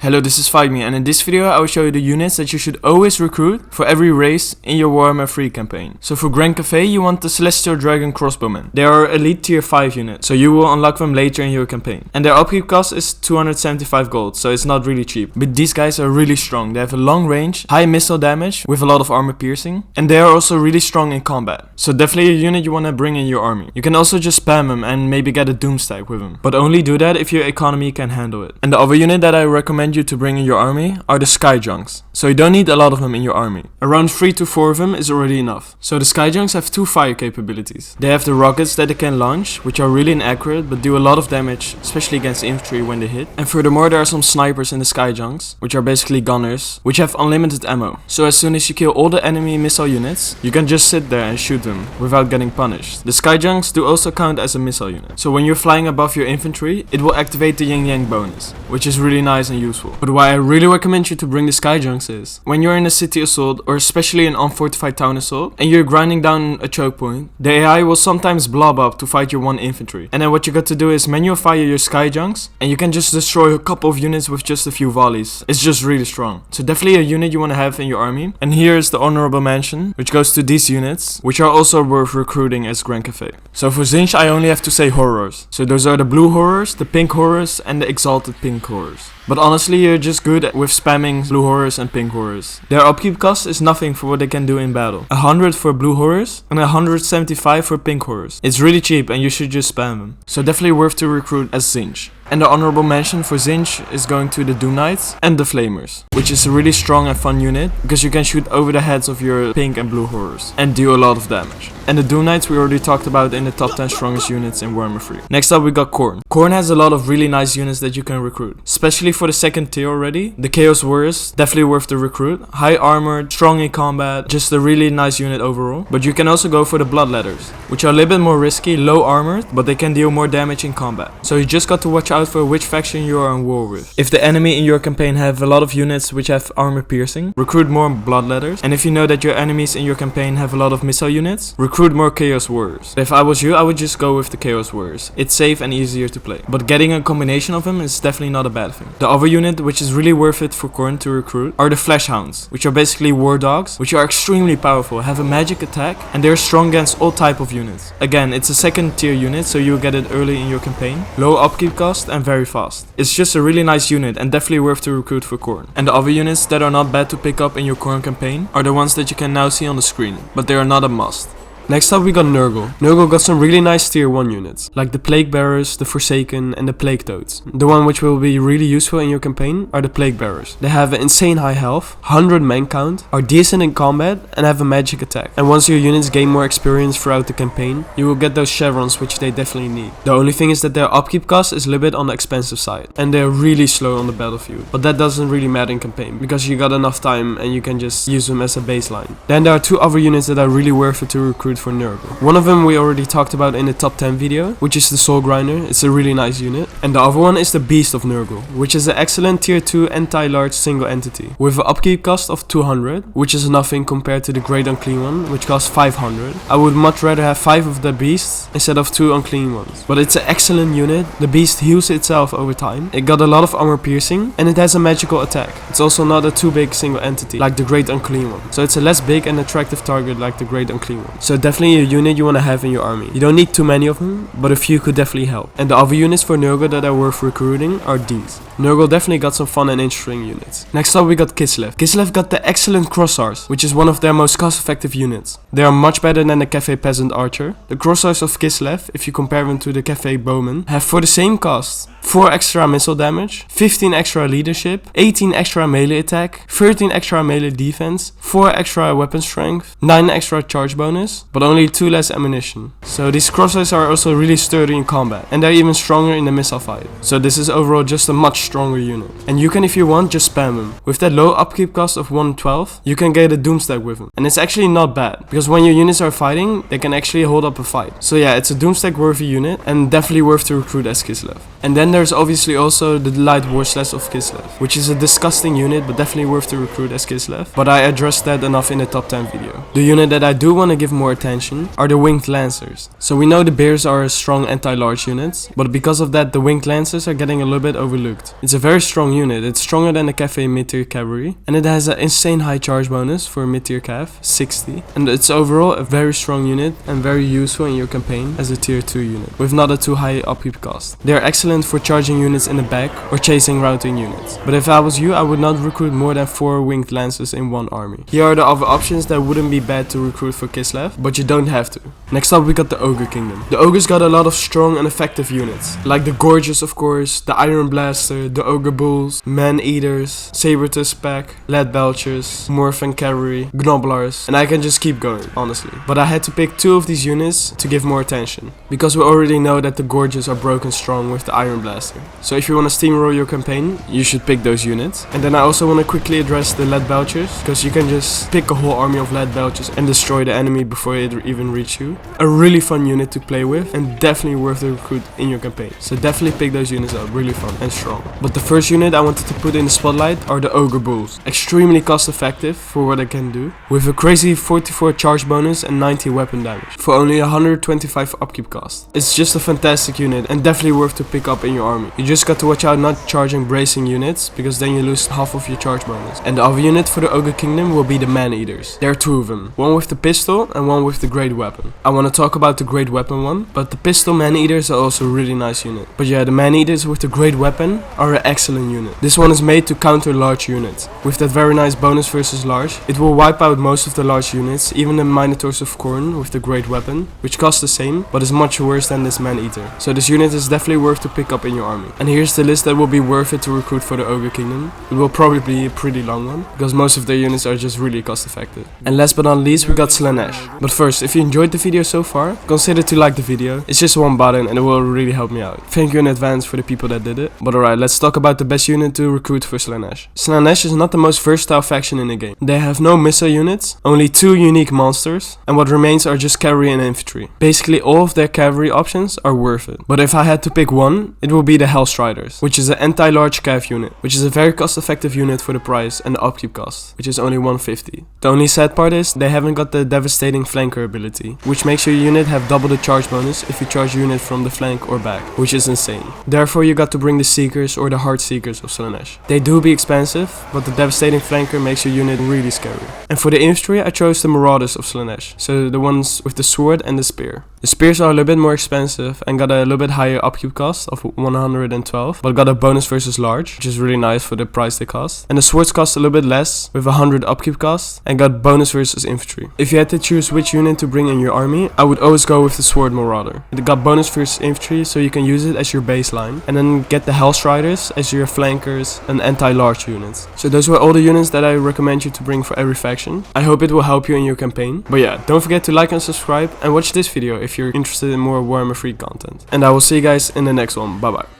Hello, this is FightMe, and in this video I will show you the units that you should always recruit for every race in your Warhammer 3 campaign. So for Grand Cafe you want the Celestial Dragon Crossbowmen. They are elite tier 5 units, so you will unlock them later in your campaign. And their upkeep cost is 275 gold, so it's not really cheap. But these guys are really strong. They have a long range, high missile damage with a lot of armor piercing, and they are also really strong in combat. So definitely a unit you want to bring in your army. You can also just spam them and maybe get a Doomstack with them, but only do that if your economy can handle it. And the other unit that I recommend you to bring in your army are the Skyjunks. So you don't need a lot of them in your army. Around 3 to 4 of them is already enough. So the Skyjunks have 2 fire capabilities. They have the rockets that they can launch, which are really inaccurate but do a lot of damage, especially against infantry when they hit. And furthermore, there are some snipers in the Skyjunks, which are basically gunners, which have unlimited ammo. So as soon as you kill all the enemy missile units, you can just sit there and shoot them without getting punished. The Skyjunks do also count as a missile unit. So when you're flying above your infantry, it will activate the Yin Yang bonus, which is really nice and useful. But why I really recommend you to bring the Skyjunks is, when you're in a city assault or especially an unfortified town assault and you're grinding down a choke point, the AI will sometimes blob up to fight your one infantry. And then what you got to do is manual fire your Skyjunks and you can just destroy a couple of units with just a few volleys. It's just really strong. So definitely a unit you want to have in your army. And here is the honorable mention, which goes to these units, which are also worth recruiting as Grand Cafe. So for Tzeentch I only have to say horrors. So those are the blue horrors, the pink horrors and the exalted pink horrors. But honestly, you're just good with spamming blue horrors and pink horrors. Their upkeep cost is nothing for what they can do in battle. 100 for blue horrors and 175 for pink horrors. It's really cheap and you should just spam them. So definitely worth to recruit as Tzeentch. And the honorable mention for Tzeentch is going to the Doom Knights and the Flamers, which is a really strong and fun unit because you can shoot over the heads of your pink and blue horrors and do a lot of damage. And the Doom Knights we already talked about in the top 10 strongest units in Warhammer 3. Next up we got Khorne. Khorne has a lot of really nice units that you can recruit, especially for the second tier already. The Chaos Warriors, definitely worth the recruit. High armored, strong in combat, just a really nice unit overall. But you can also go for the Bloodletters, which are a little bit more risky, low armored, but they can deal more damage in combat. So you just got to watch out for which faction you are in war with. If the enemy in your campaign have a lot of units which have armor piercing, recruit more Bloodletters. And if you know that your enemies in your campaign have a lot of missile units, recruit more Chaos Warriors. If I was you, I would just go with the Chaos Warriors. It's safe and easier to play. But getting a combination of them is definitely not a bad thing. The other unit which is really worth it for Khorne to recruit are the Flesh Hounds, which are basically war dogs, which are extremely powerful, have a magic attack, and they're strong against all type of units. Again, it's a second tier unit, so you'll get it early in your campaign. Low upkeep cost and very fast. It's just a really nice unit and definitely worth to recruit for Khorne. And the other units that are not bad to pick up in your Khorne campaign are the ones that you can now see on the screen, but they are not a must. Next up we got Nurgle. Nurgle got some really nice tier 1 units, like the Plague Bearers, the Forsaken and the Plague Toads. The one which will be really useful in your campaign are the Plague Bearers. They have an insane high health, 100 man count, are decent in combat and have a magic attack. And once your units gain more experience throughout the campaign, you will get those chevrons which they definitely need. The only thing is that their upkeep cost is a little bit on the expensive side and they're really slow on the battlefield. But that doesn't really matter in campaign because you got enough time and you can just use them as a baseline. Then there are 2 other units that are really worth it to recruit for Nurgle. One of them we already talked about in the top 10 video, which is the Soul Grinder. It's a really nice unit. And the other one is the Beast of Nurgle, which is an excellent tier 2 anti-large single entity with an upkeep cost of 200, which is nothing compared to the Great Unclean one, which costs 500. I would much rather have 5 of the beasts instead of 2 unclean ones. But it's an excellent unit. The beast heals itself over time. It got a lot of armor piercing and it has a magical attack. It's also not a too big single entity like the Great Unclean one. So it's a less big and attractive target like the Great Unclean one. So definitely a unit you want to have in your army. You don't need too many of them, but a few could definitely help. And the other units for Nurgle that are worth recruiting are these. Nurgle definitely got some fun and interesting units. Next up we got Kislev. Kislev got the excellent Crossars, which is one of their most cost effective units. They are much better than the Cafe Peasant Archer. The Crossars of Kislev, if you compare them to the Cafe Bowman, have for the same cost 4 extra missile damage, 15 extra leadership, 18 extra melee attack, 13 extra melee defense, 4 extra weapon strength, 9 extra charge bonus, but only 2 less ammunition. So these Crossars are also really sturdy in combat, and they're even stronger in the missile fight. So this is overall just a much stronger unit. And you can, if you want, just spam them. With that low upkeep cost of 112, you can get a Doomstack with them. And it's actually not bad, because when your units are fighting, they can actually hold up a fight. So yeah, it's a Doomstack worthy unit, and definitely worth to recruit as Kislev. And then there's obviously also the Light Warslash of Kislev, which is a disgusting unit but definitely worth to recruit as Kislev. But I addressed that enough in the top 10 video. The unit that I do want to give more attention are the Winged Lancers. So we know the Bears are a strong anti-large unit, but because of that the Winged Lancers are getting a little bit overlooked. It's a very strong unit, it's stronger than the Cafe mid-tier cavalry, and it has an insane high charge bonus for a mid-tier cav, 60, and it's overall a very strong unit and very useful in your campaign as a tier 2 unit, with not a too high upkeep cost. They are excellent for charging units in the back or chasing routing units, but if I was you I would not recruit more than 4 Winged Lancers in one army. Here are the other options that wouldn't be bad to recruit for Kislev, but you don't have to. Next up we got the Ogre Kingdom. The Ogres got a lot of strong and effective units, like the Gorges of course, the Iron Blaster, the Ogre Bulls, Man-Eaters, Saber-Tusk Pack, Lead Belchers, Morphin Cavalry, Gnoblars, and I can just keep going, honestly. But I had to pick 2 of these units to give more attention, because we already know that the Gorges are broken strong with the Iron Blaster. So if you want to steamroll your campaign, you should pick those units. And then I also want to quickly address the Lead Belchers, because you can just pick a whole army of Lead Belchers and destroy the enemy before it even reaches you. A really fun unit to play with and definitely worth the recruit in your campaign. So definitely pick those units up, really fun and strong. But the first unit I wanted to put in the spotlight are the Ogre Bulls. Extremely cost effective for what they can do, with a crazy 44 charge bonus and 90 weapon damage for only 125 upkeep cost. It's just a fantastic unit and definitely worth to pick up in your army. You just got to watch out not charging bracing units, because then you lose half of your charge bonus. And the other unit for the Ogre Kingdom will be the Man-Eaters. There are 2 of them, one with the pistol and one with the great weapon. I want to talk about the great weapon one, but the pistol Man-Eaters are also a really nice unit. But yeah, the Man-Eaters with the great weapon are an excellent unit. This one is made to counter large units. With that very nice bonus versus large, it will wipe out most of the large units, even the Minotaurs of Khorne with the great weapon, which costs the same, but is much worse than this Man-Eater. So this unit is definitely worth to pick up in your army. And here's the list that will be worth it to recruit for the Ogre Kingdom. It will probably be a pretty long one, because most of their units are just really cost effective. And last but not least, we got Slaanesh. But first, if you enjoyed the video so far, consider to like the video. It's just one button and it will really help me out. Thank you in advance for the people that did it. But alright, let's talk about the best unit to recruit for Slaanesh. Slaanesh is not the most versatile faction in the game. They have no missile units, only 2 unique monsters, and what remains are just cavalry and infantry. Basically all of their cavalry options are worth it. But if I had to pick one, it will be the Hellstriders, which is an anti-large cav unit, which is a very cost effective unit for the price and the upkeep cost, which is only 150. The only sad part is they haven't got the devastating flanker ability, which makes your unit have double the charge bonus if you charge unit from the flank or back, which is insane. Therefore you got to bring the Seekers or the Heart Seekers of Slaanesh. They do be expensive, but the devastating flanker makes your unit really scary. And for the infantry I chose the Marauders of Slaanesh, so the ones with the sword and the spear. The spears are a little bit more expensive and got a little bit higher upkeep cost of 112, but got a bonus versus large, which is really nice for the price they cost. And the swords cost a little bit less, with 100 upkeep cost, and got bonus versus infantry. If you had to choose which unit to bring in your army, I would always go with the Sword Marauder. It got bonus versus infantry, so you can use it as your baseline, and then get the Hellstriders as your flankers and anti-large units. So those were all the units that I recommend you to bring for every faction. I hope it will help you in your campaign. But yeah, don't forget to like and subscribe, and watch this video if you're interested in more Warhammer 3 content. And I will see you guys in the next one. Bye bye.